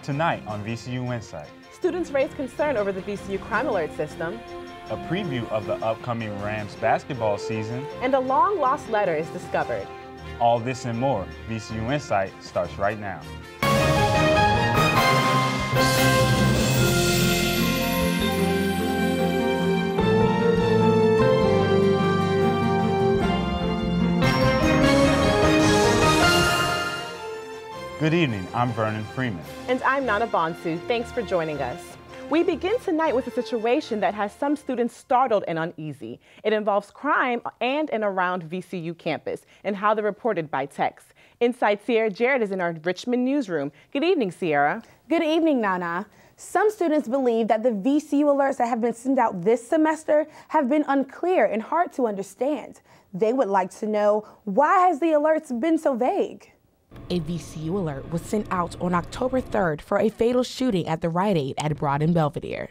Tonight on VCU InSight. Students raise concern over the VCU Crime Alert system. A preview of the upcoming Rams basketball season. And a long-lost letter is discovered. All this and more, VCU InSight starts right now. Good evening, I'm Vernon Freeman. And I'm Nana Bonsu. Thanks for joining us. We begin tonight with a situation that has some students startled and uneasy. It involves crime and around VCU campus and how they're reported by text. InSight Sierra Jarrett is in our Richmond newsroom. Good evening, Sierra. Good evening, Nana. Some students believe that the VCU alerts that have been sent out this semester have been unclear and hard to understand. They would like to know, why has the alerts been so vague? A VCU alert was sent out on October 3rd for a fatal shooting at the Rite Aid at Broad and Belvedere.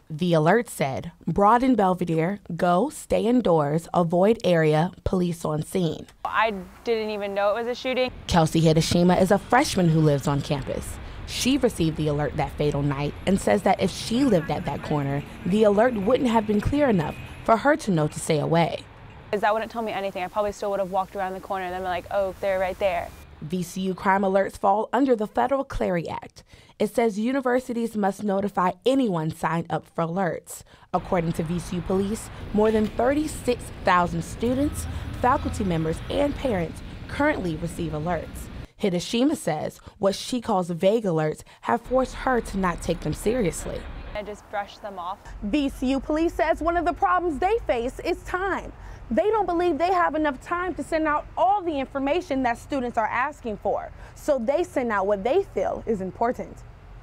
The alert said, Broad and Belvedere, go, stay indoors, avoid area, police on scene. I didn't even know it was a shooting. Kelsey Hideshima is a freshman who lives on campus. She received the alert that fatal night and says that if she lived at that corner, the alert wouldn't have been clear enough for her to know to stay away. Because that wouldn't tell me anything. I probably still would have walked around the corner and then been like, oh, they're right there. VCU crime alerts fall under the Federal Clery Act. It says universities must notify anyone signed up for alerts. According to VCU police, more than 36,000 students, faculty members, and parents currently receive alerts. Hideshima says what she calls vague alerts have forced her to not take them seriously. I just brushed them off. VCU police says one of the problems they face is time. They don't believe they have enough time to send out all the information that students are asking for. So they send out what they feel is important.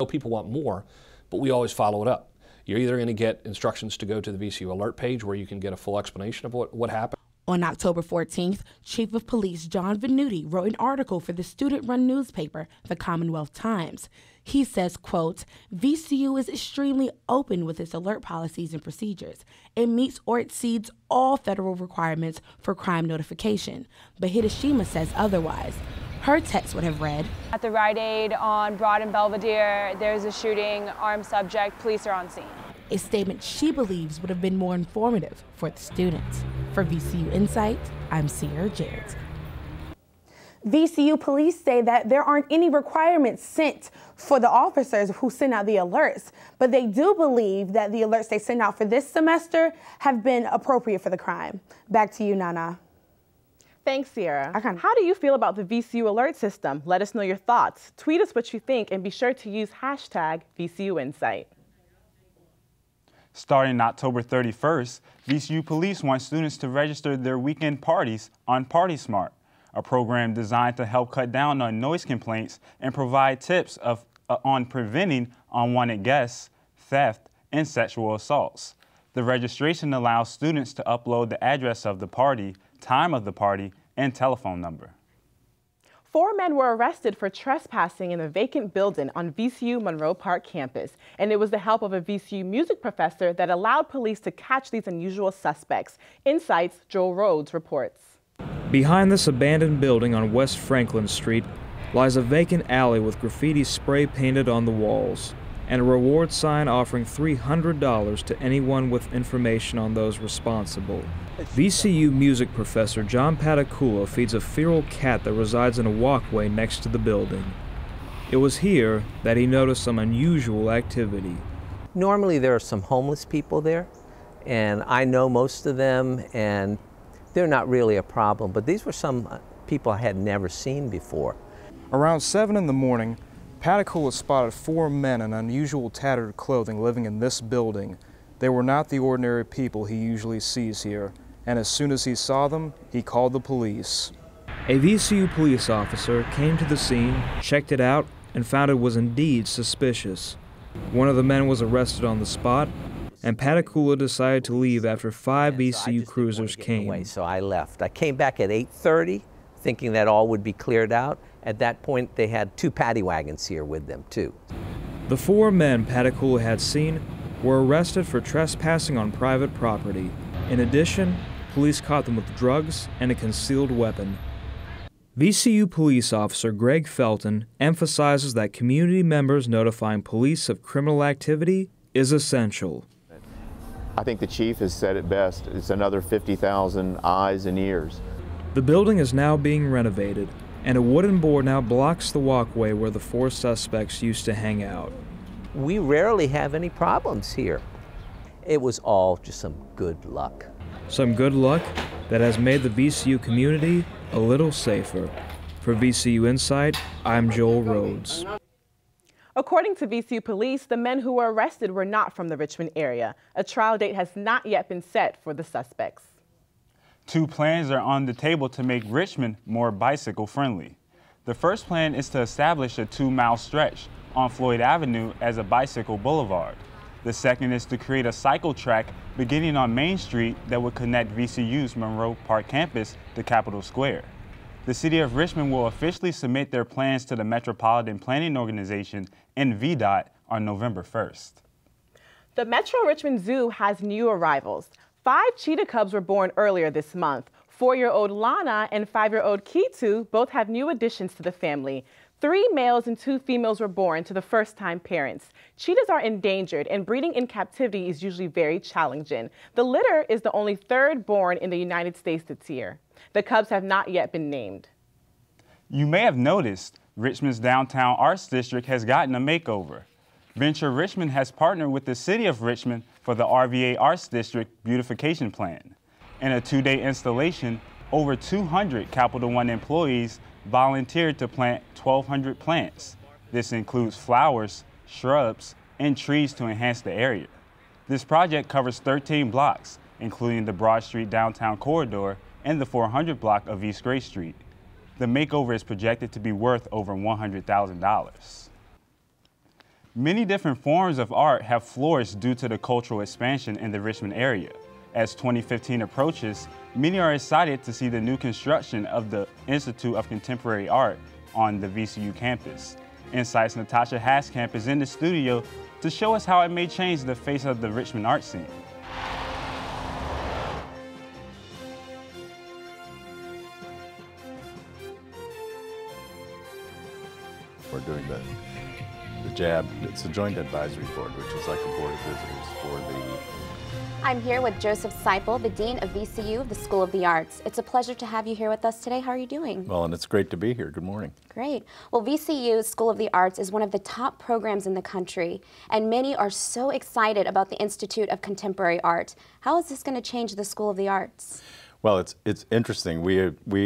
People want more, but we always follow it up. You're either going to get instructions to go to the VCU alert page where you can get a full explanation of what happened. On October 14th, Chief of Police John Venuti wrote an article for the student-run newspaper, the Commonwealth Times. He says, quote, VCU is extremely open with its alert policies and procedures. It meets or exceeds all federal requirements for crime notification. But Hideshima says otherwise. Her text would have read, at the Rite Aid on Broad and Belvedere, there's a shooting, armed subject, police are on scene. A statement she believes would have been more informative for the students. For VCU InSight, I'm Sierra Jarrett. VCU police say that there aren't any requirements sent for the officers who send out the alerts, but they do believe that the alerts they send out for this semester have been appropriate for the crime. Back to you, Nana. Thanks, Sierra. How do you feel about the VCU alert system? Let us know your thoughts. Tweet us what you think and be sure to use hashtag VCU InSight. Starting October 31st, VCU police want students to register their weekend parties on Party Smart, a program designed to help cut down on noise complaints and provide tips on preventing unwanted guests, theft, and sexual assaults. The registration allows students to upload the address of the party, time of the party, and telephone number. 4 men were arrested for trespassing in a vacant building on VCU Monroe Park campus, and it was the help of a VCU music professor that allowed police to catch these unusual suspects. InSight's Joel Rhodes reports. Behind this abandoned building on West Franklin Street lies a vacant alley with graffiti spray painted on the walls and a reward sign offering $300 to anyone with information on those responsible. VCU music professor John Patakula feeds a feral cat that resides in a walkway next to the building. It was here that he noticed some unusual activity. Normally there are some homeless people there, and I know most of them, and they're not really a problem, but these were some people I had never seen before. Around 7 in the morning, Patakula spotted 4 men in unusual tattered clothing living in this building. They were not the ordinary people he usually sees here, and as soon as he saw them, he called the police. A VCU police officer came to the scene, checked it out, and found it was indeed suspicious. One of the men was arrested on the spot, and Patakula decided to leave after 5 VCU cruisers came. So I left. I came back at 8:30, thinking that all would be cleared out. At that point, they had 2 paddy wagons here with them, too. The 4 men Patakula had seen were arrested for trespassing on private property. In addition, police caught them with drugs and a concealed weapon. VCU police officer Greg Felton emphasizes that community members notifying police of criminal activity is essential. I think the chief has said it best. It's another 50,000 eyes and ears. The building is now being renovated, and a wooden board now blocks the walkway where the 4 suspects used to hang out. We rarely have any problems here. It was all just some good luck. Some good luck that has made the VCU community a little safer. For VCU InSight, I'm Joel Rhodes. According to VCU police, the men who were arrested were not from the Richmond area. A trial date has not yet been set for the suspects. 2 plans are on the table to make Richmond more bicycle friendly. The first plan is to establish a 2-mile stretch on Floyd Avenue as a bicycle boulevard. The second is to create a cycle track beginning on Main Street that would connect VCU's Monroe Park campus to Capitol Square. The City of Richmond will officially submit their plans to the Metropolitan Planning Organization and VDOT on November 1st. The Metro Richmond Zoo has new arrivals. 5 cheetah cubs were born earlier this month. 4-year-old Lana and 5-year-old Kitu both have new additions to the family. 3 males and 2 females were born to the first-time parents. Cheetahs are endangered, and breeding in captivity is usually very challenging. The litter is the only 3rd born in the United States this year. The cubs have not yet been named. You may have noticed Richmond's downtown arts district has gotten a makeover. Venture Richmond has partnered with the City of Richmond for the RVA Arts District Beautification Plan. In a 2-day installation, over 200 Capital One employees volunteered to plant 1,200 plants. This includes flowers, shrubs, and trees to enhance the area. This project covers 13 blocks, including the Broad Street downtown corridor and the 400 block of East Gray Street. The makeover is projected to be worth over $100,000. Many different forms of art have flourished due to the cultural expansion in the Richmond area. As 2015 approaches, many are excited to see the new construction of the Institute of Contemporary Art on the VCU campus. InSight's Natasha Haskamp is in the studio to show us how it may change the face of the Richmond art scene. We're doing the JAB, it's a joint advisory board, which is like a board of visitors for the... I'm here with Joseph Seipel, the Dean of VCU, the School of the Arts. It's a pleasure to have you here with us today. How are you doing? Well, and it's great to be here. Good morning. Great. Well, VCU School of the Arts is one of the top programs in the country, and many are so excited about the Institute of Contemporary Art. How is this going to change the School of the Arts? Well, it's interesting. We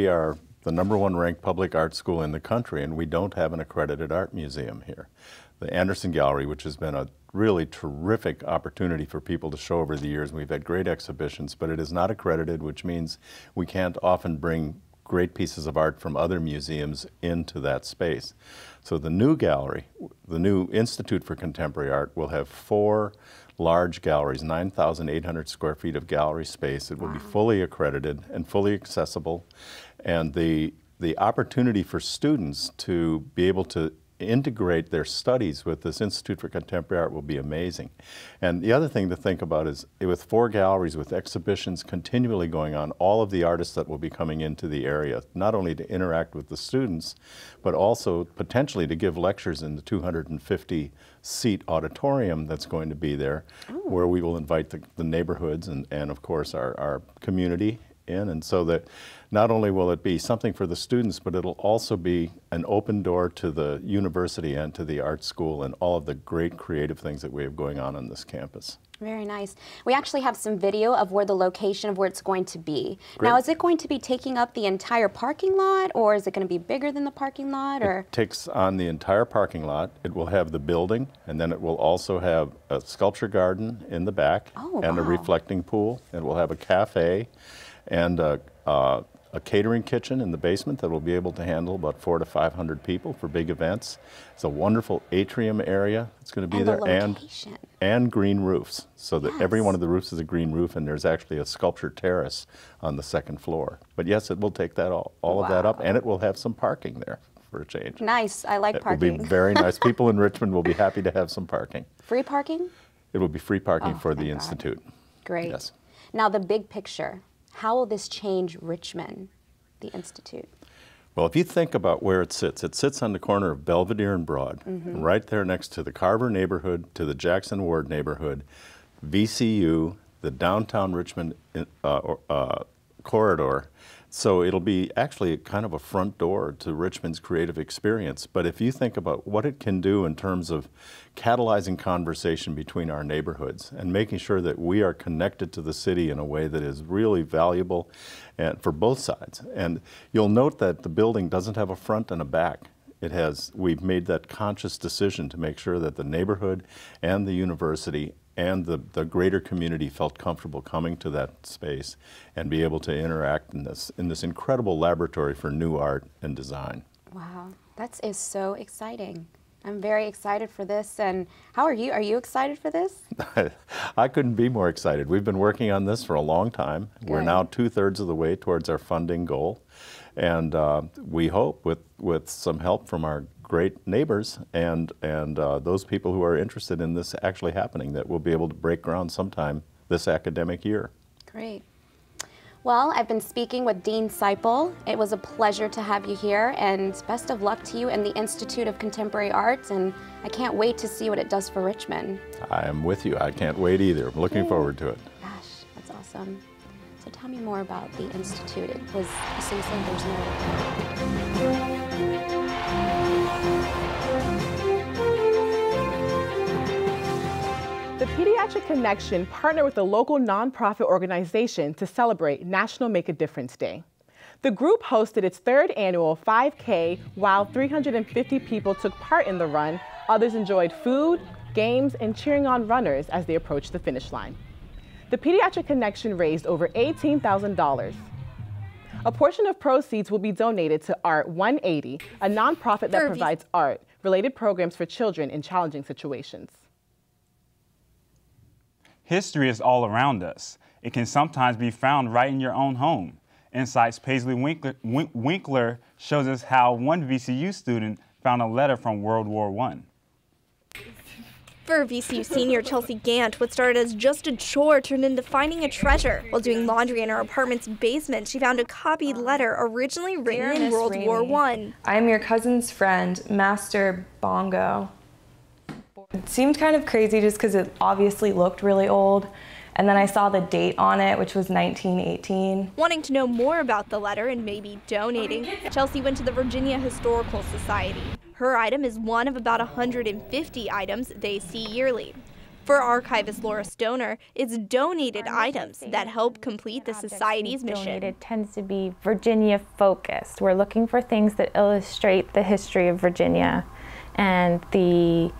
are the #1 ranked public art school in the country, and we don't have an accredited art museum here. The Anderson Gallery, which has been a really terrific opportunity for people to show over the years. We've had great exhibitions, but it is not accredited, which means we can't often bring great pieces of art from other museums into that space. So the new gallery, the new Institute for Contemporary Art, will have 4 large galleries, 9,800 square feet of gallery space. It will be fully accredited and fully accessible. And the opportunity for students to be able to integrate their studies with this Institute for Contemporary Art will be amazing. And the other thing to think about is with 4 galleries with exhibitions continually going on, all of the artists that will be coming into the area, not only to interact with the students, but also potentially to give lectures in the 250-seat auditorium that's going to be there, where we will invite the neighborhoods and of course our community in, and so that not only will it be something for the students, but it'll also be an open door to the university and to the art school and all of the great creative things that we have going on this campus. Very nice. We actually have some video of where the location of where it's going to be. Great. Now, is it going to be taking up the entire parking lot, or is it going to be bigger than the parking lot? Or it takes on the entire parking lot. It will have the building, and then it will also have a sculpture garden in the back and a reflecting pool. It will have a cafe and a catering kitchen in the basement that will be able to handle about 400 to 500 people for big events. It's a wonderful atrium area that's going to be there, and green roofs, so that every one of the roofs is a green roof, and there's actually a sculpture terrace on the 2nd floor. But yes, it will take that all of that up, and it will have some parking there for a change. Nice. I like parking. It will be very nice. People in Richmond will be happy to have some parking. Free parking? It will be free parking for the Institute. Great. Yes. Now, the big picture. How will this change Richmond, the Institute? Well, if you think about where it sits on the corner of Belvedere and Broad, right there next to the Carver neighborhood, to the Jackson Ward neighborhood, VCU, the downtown Richmond corridor. So it'll be actually kind of a front door to Richmond's creative experience. But if you think about what it can do in terms of catalyzing conversation between our neighborhoods and making sure that we are connected to the city in a way that is really valuable and for both sides. And you'll note that the building doesn't have a front and a back. We've made that conscious decision to make sure that the neighborhood and the university and the greater community felt comfortable coming to that space and be able to interact in this incredible laboratory for new art and design. Wow, that is so exciting. I'm very excited for this. And how are you? Are you excited for this? I couldn't be more excited. We've been working on this for a long time. Good. We're now 2/3 of the way towards our funding goal. And we hope with some help from our great neighbors and those people who are interested in this actually happening, that we'll be able to break ground sometime this academic year. Great. Well, I've been speaking with Dean Seipel. It was a pleasure to have you here, and best of luck to you in the Institute of Contemporary Arts, and I can't wait to see what it does for Richmond. I am with you. I can't wait either. I'm looking forward to it. Gosh, that's awesome. So tell me more about the Institute. So you said there's no... The Pediatric Connection partnered with a local nonprofit organization to celebrate National Make a Difference Day. The group hosted its 3rd annual 5K, while 350 people took part in the run. Others enjoyed food, games, and cheering on runners as they approached the finish line. The Pediatric Connection raised over $18,000. A portion of proceeds will be donated to Art 180, a nonprofit that provides art-related programs for children in challenging situations. History is all around us. It can sometimes be found right in your own home. InSight's Paisley Winkler shows us how one VCU student found a letter from World War I. For VCU senior Chelsea Gant, what started as just a chore turned into finding a treasure. While doing laundry in her apartment's basement, she found a copied letter originally written in World War I. I am your cousin's friend, Master Bongo. It seemed kind of crazy just because it obviously looked really old. And then I saw the date on it, which was 1918. Wanting to know more about the letter and maybe donating, Chelsea went to the Virginia Historical Society. Her item is one of about 150 items they see yearly. For archivist Laura Stoner, it's donated items that help complete the society's mission. Donated tends to be Virginia focused. We're looking for things that illustrate the history of Virginia and the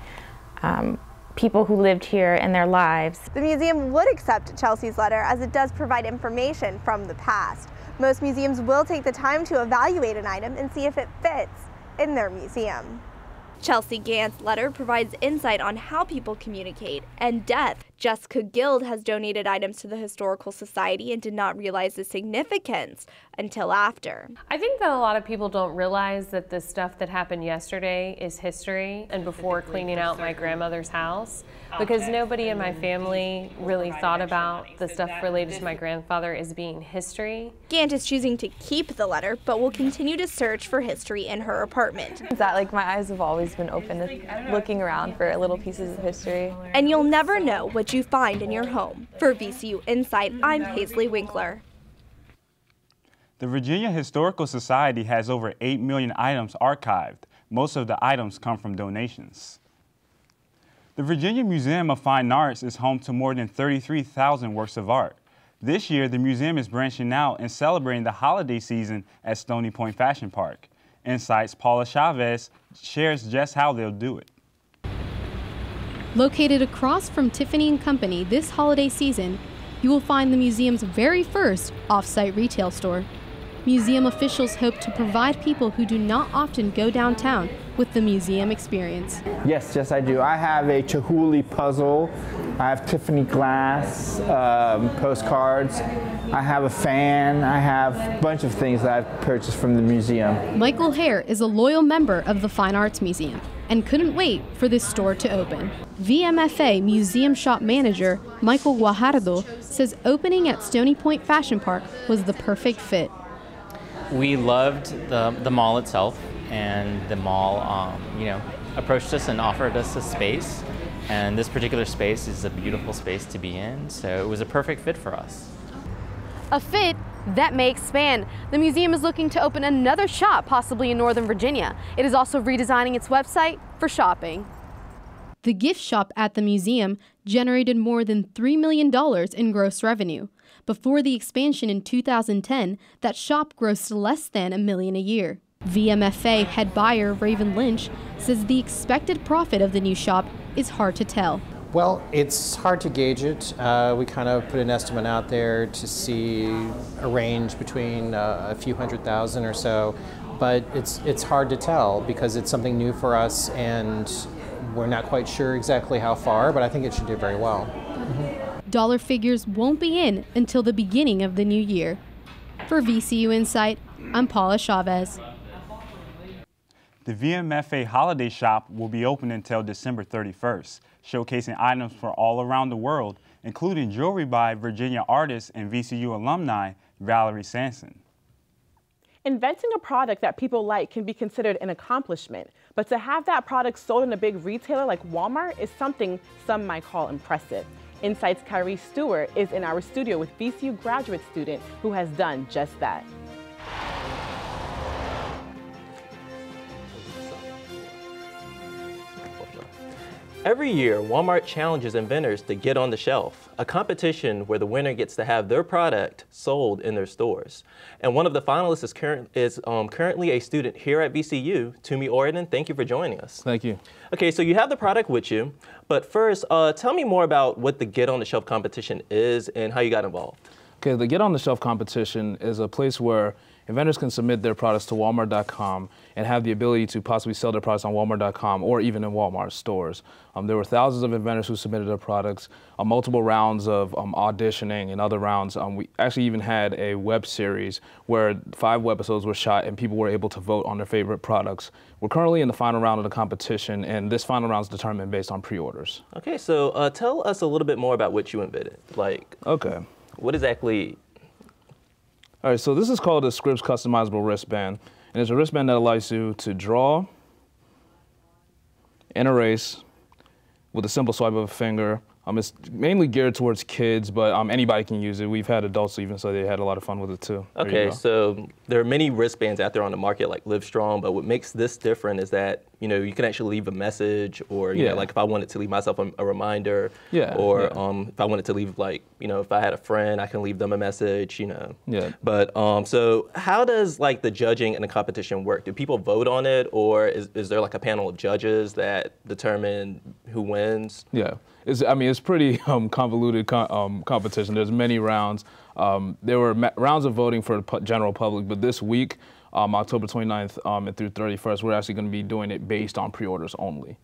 people who lived here and their lives. The museum would accept Chelsea's letter, as it does provide information from the past. Most museums will take the time to evaluate an item and see if it fits in their museum. Chelsea Gant's letter provides insight on how people communicate and death. Jessica Guild has donated items to the Historical Society and did not realize the significance until after. I think that a lot of people don't realize that the stuff that happened yesterday is history, and before cleaning out my grandmother's house, because nobody in my family really thought about the stuff related to my grandfather as being history. Gant is choosing to keep the letter, but will continue to search for history in her apartment. That, like, my eyes have always been open to looking around for little pieces of history. And you'll never know what you find in your home. For VCU InSight, I'm Paisley Winkler. The Virginia Historical Society has over 8 million items archived. Most of the items come from donations. The Virginia Museum of Fine Arts is home to more than 33,000 works of art. This year, the museum is branching out and celebrating the holiday season at Stony Point Fashion Park. InSight's Paula Chavez shares just how they'll do it. Located across from Tiffany & Company this holiday season, you will find the museum's very first off-site retail store. Museum officials hope to provide people who do not often go downtown with the museum experience. Yes, I do. I have a Chihuly puzzle. I have Tiffany glass postcards. I have a fan. I have a bunch of things that I've purchased from the museum. Michael Hare is a loyal member of the Fine Arts Museum and couldn't wait for this store to open. VMFA Museum Shop Manager Michael Guajardo says opening at Stony Point Fashion Park was the perfect fit. We loved the mall itself, and the mall, you know, approached us and offered us a space. And this particular space is a beautiful space to be in, so it was a perfect fit for us. A fit that may expand. The museum is looking to open another shop, possibly in Northern Virginia. It is also redesigning its website for shopping. The gift shop at the museum generated more than $3 million in gross revenue. Before the expansion in 2010, that shop grossed less than $1 million a year. VMFA head buyer Raven Lynch says the expected profit of the new shop is hard to tell. Well, it's hard to gauge it. We kind of put an estimate out there to see a range between a few $100,000 or so, but it's hard to tell because it's something new for us and we're not quite sure exactly how far, but I think it should do very well. Dollar figures won't be in until the beginning of the new year. For VCU InSight, I'm Paula Chavez. The VMFA Holiday Shop will be open until December 31st, showcasing items from all around the world, including jewelry by Virginia artist and VCU alumni Valerie Sanson. Inventing a product that people like can be considered an accomplishment, but to have that product sold in a big retailer like Walmart is something some might call impressive. InSight's Kyrie Stewart is in our studio with VCU graduate student who has done just that. Every year, Walmart challenges inventors to get on the shelf, a competition where the winner gets to have their product sold in their stores. And one of the finalists is currently a student here at VCU, Toomey Orion. Thank you for joining us. Thank you. Okay, so you have the product with you, but first, tell me more about what the Get on the Shelf competition is and how you got involved. Okay, the Get on the Shelf competition is a place where inventors can submit their products to Walmart.com and have the ability to possibly sell their products on Walmart.com or even in Walmart stores. There were thousands of inventors who submitted their products, multiple rounds of auditioning and other rounds. We actually even had a web series where 5 episodes were shot and people were able to vote on their favorite products. We're currently in the final round of the competition, and this final round is determined based on pre-orders. Okay, so tell us a little bit more about what you invented. Like, okay, what exactly? All right, so this is called a Scripps customizable wristband, and it's a wristband that allows you to draw and erase with a simple swipe of a finger. It's mainly geared towards kids, but anybody can use it. We've had adults even, so they had a lot of fun with it too. Okay, so there are many wristbands out there on the market like Livestrong, but what makes this different is that, you know, you can actually leave a message, or, you know, like if I wanted to leave myself a reminder, or if I wanted to leave, like, you know, if I had a friend, I can leave them a message, you know. But so how does like the judging and the competition work? Do people vote on it, or is there like a panel of judges that determine who wins? It's pretty convoluted competition. There's many rounds. There were rounds of voting for the general public, but this week, October 29th and through 31st, we're actually going to be doing it based on pre-orders only.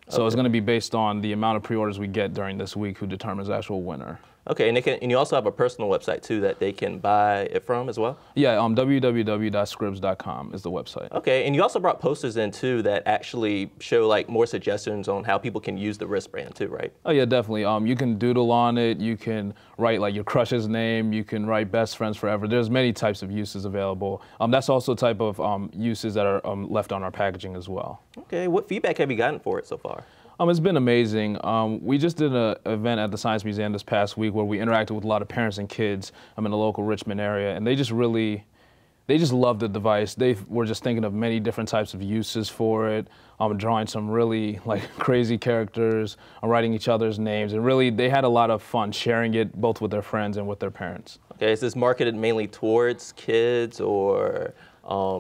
So it's going to be based on the amount of pre-orders we get during this week who determines the actual winner. Okay, and you also have a personal website too that they can buy it from as well? Yeah, www.scribs.com is the website. Okay, and you also brought posters in too that actually show like more suggestions on how people can use the wristband too, right? Oh yeah, definitely. You can doodle on it, you can write like your crush's name, you can write best friends forever. There's many types of uses available. That's also a type of uses that are left on our packaging as well. Okay, what feedback have you gotten for it so far? It's been amazing. We just did an event at the Science Museum this past week where we interacted with a lot of parents and kids in the local Richmond area, and they just loved the device. They were just thinking of many different types of uses for it, drawing some really like crazy characters, writing each other's names, and really they had a lot of fun sharing it both with their friends and with their parents. Okay, is this marketed mainly towards kids, or are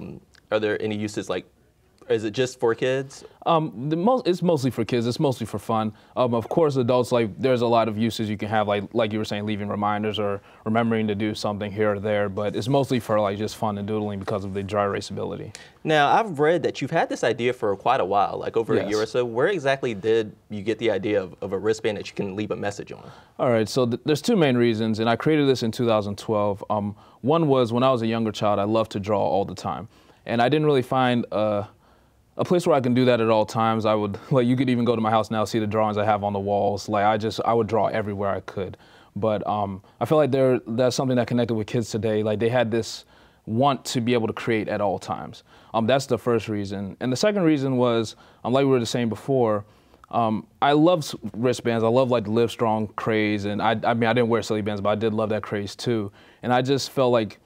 there any uses like? Is it just for kids? It's mostly for kids. It's mostly for fun. Of course, adults, like there's a lot of uses you can have, like you were saying, leaving reminders or remembering to do something here or there. But it's mostly for like just fun and doodling because of the dry erase ability. Now, I've read that you've had this idea for quite a while, like over a year or so. Where exactly did you get the idea of a wristband that you can leave a message on? All right, so there's 2 main reasons, and I created this in 2012. One was when I was a younger child, I loved to draw all the time, and I didn't really find a place where I can do that at all times. I would, like, you could even go to my house now, see the drawings I have on the walls. Like, I would draw everywhere I could. But I feel like that's something that connected with kids today. Like, they had this want to be able to create at all times. That's the first reason. And the second reason was, like we were just saying before, I love wristbands. I love like the Live Strong craze, and I mean I didn't wear silly bands, but I did love that craze too. And I just felt like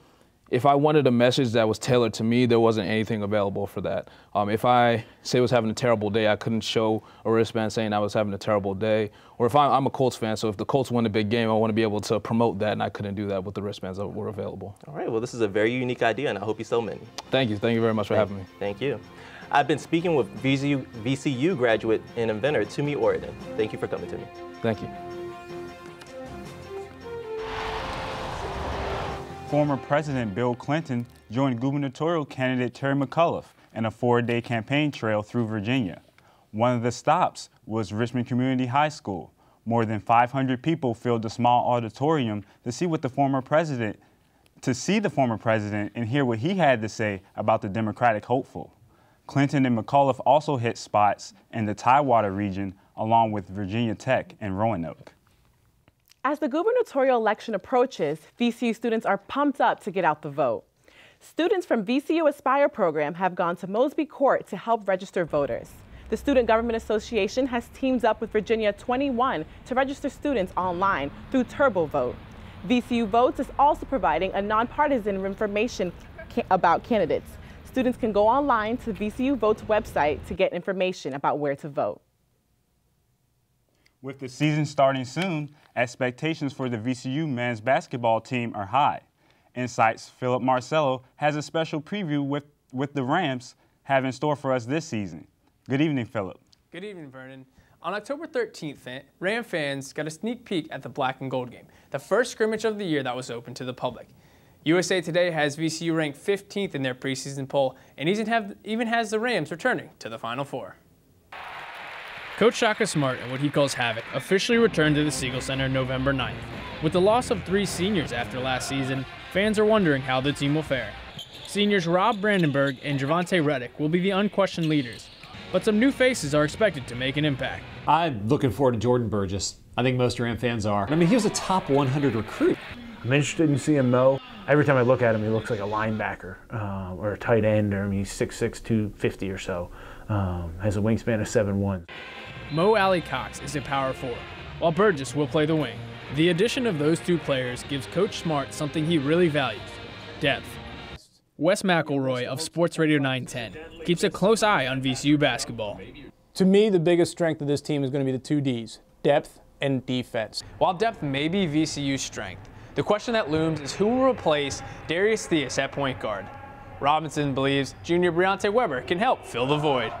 if I wanted a message that was tailored to me, there wasn't anything available for that. If I say I was having a terrible day, I couldn't show a wristband saying I was having a terrible day. Or if I'm a Colts fan, so if the Colts win a big game, I want to be able to promote that, and I couldn't do that with the wristbands that were available. All right, well, this is a very unique idea, and I hope you sell many. Thank you very much for having me. Thank you. I've been speaking with VCU graduate and inventor Tumi Oridan. Thank you for coming to me. Thank you. Former President Bill Clinton joined gubernatorial candidate Terry McAuliffe in a 4-day campaign trail through Virginia. One of the stops was Richmond Community High School. More than 500 people filled the small auditorium to see the former president and hear what he had to say about the Democratic hopeful. Clinton and McAuliffe also hit spots in the Tidewater region, along with Virginia Tech and Roanoke. As the gubernatorial election approaches, VCU students are pumped up to get out the vote. Students from VCU Aspire program have gone to Mosby Court to help register voters. The Student Government Association has teamed up with Virginia 21 to register students online through TurboVote. VCU Votes is also providing a nonpartisan information about candidates. Students can go online to the VCU Votes website to get information about where to vote. With the season starting soon, expectations for the VCU men's basketball team are high. InSight's Philip Marcello has a special preview with the Rams have in store for us this season. Good evening, Philip. Good evening, Vernon. On October 13th, Ram fans got a sneak peek at the Black and Gold game, the first scrimmage of the year that was open to the public. USA Today has VCU ranked 15th in their preseason poll and even has the Rams returning to the Final Four. Coach Shaka Smart and what he calls Havoc officially returned to the Siegel Center November 9th. With the loss of 3 seniors after last season, fans are wondering how the team will fare. Seniors Rob Brandenburg and Javante Reddick will be the unquestioned leaders, but some new faces are expected to make an impact. I'm looking forward to Jordan Burgess. I think most Ram fans are. I mean, he was a top 100 recruit. I'm interested in seeing Mo. Every time I look at him, he looks like a linebacker or a tight end. I mean, he's 6'6", 250 or so. Has a wingspan of 7'1". Mo Alley Cox is a power forward, while Burgess will play the wing. The addition of those two players gives Coach Smart something he really values: depth. Wes McElroy of Sports Radio 910 keeps a close eye on VCU basketball. To me, the biggest strength of this team is going to be the 2 Ds, depth and defense. While depth may be VCU's strength, the question that looms is who will replace Darius Theus at point guard. Robinson believes junior Briante Weber can help fill the void.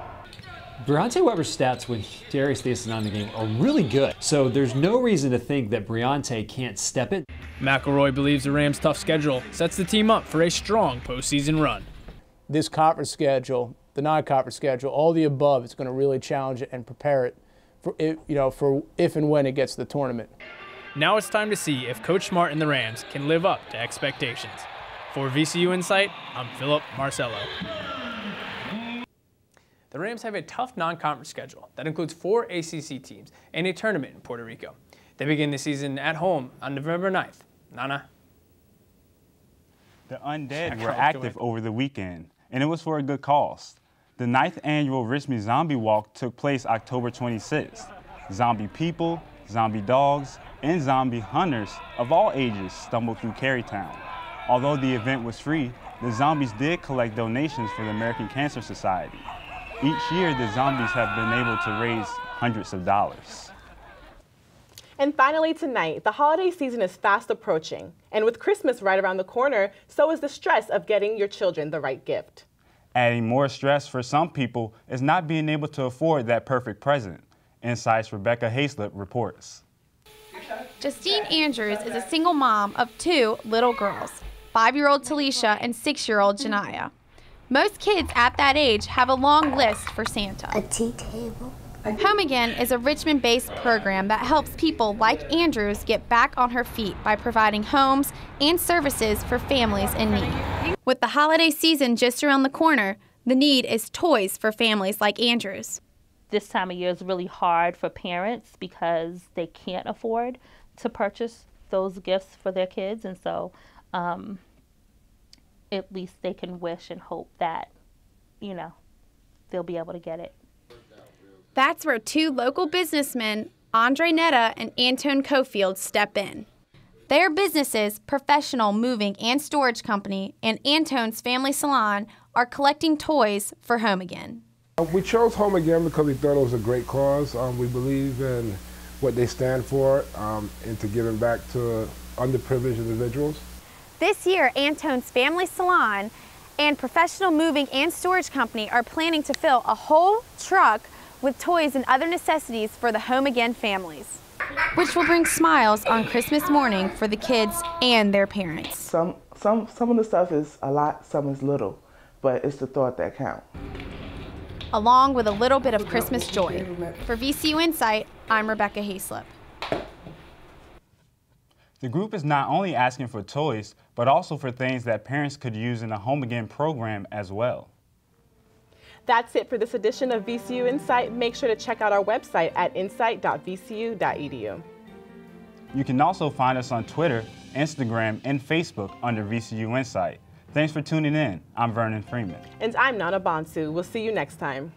Briante Weber's stats when Darius Theus is on the game are really good, so there's no reason to think that Briante can't step it. McElroy believes the Rams' tough schedule sets the team up for a strong postseason run. This conference schedule, the non-conference schedule, all the above, is going to really challenge it and prepare it for if and when it gets to the tournament. Now it's time to see if Coach Smart and the Rams can live up to expectations. For VCU InSight, I'm Philip Marcello. The Rams have a tough non-conference schedule that includes 4 ACC teams and a tournament in Puerto Rico. They begin the season at home on November 9th. Nana? The Undead were active over the weekend, and it was for a good cause. The 9th annual Richmond Zombie Walk took place October 26th. Zombie people, zombie dogs, and zombie hunters of all ages stumbled through Carytown. Although the event was free, the zombies did collect donations for the American Cancer Society. Each year, the zombies have been able to raise hundreds of dollars. And finally tonight, the holiday season is fast approaching. And with Christmas right around the corner, so is the stress of getting your children the right gift. Adding more stress for some people is not being able to afford that perfect present. InSight's Rebecca Hayslip reports. Justine Andrews is a single mom of 2 little girls, 5-year-old Talisha and 6-year-old Janiyah. Most kids at that age have a long list for Santa. A tea table. Home Again is a Richmond-based program that helps people like Andrews get back on her feet by providing homes and services for families in need. With the holiday season just around the corner, the need is toys for families like Andrews. This time of year is really hard for parents because they can't afford to purchase those gifts for their kids, and so at least they can wish and hope that, you know, they'll be able to get it. That's where two local businessmen, Andre Netta and Antone Cofield, step in. Their businesses, Professional Moving and Storage Company and Antone's Family Salon, are collecting toys for Home Again. We chose Home Again because we thought it was a great cause. We believe in what they stand for and to giving back to underprivileged individuals. This year, Antone's Family Salon and Professional Moving and Storage Company are planning to fill a whole truck with toys and other necessities for the Home Again families, which will bring smiles on Christmas morning for the kids and their parents. Some of the stuff is a lot, some is little, but it's the thought that counts. Along with a little bit of Christmas joy. For VCU InSight, I'm Rebecca Hayslip. The group is not only asking for toys, but also for things that parents could use in the Home Again program as well. That's it for this edition of VCU InSight. Make sure to check out our website at insight.vcu.edu. You can also find us on Twitter, Instagram, and Facebook under VCU InSight. Thanks for tuning in. I'm Vernon Freeman. And I'm Nana Bonsu. We'll see you next time.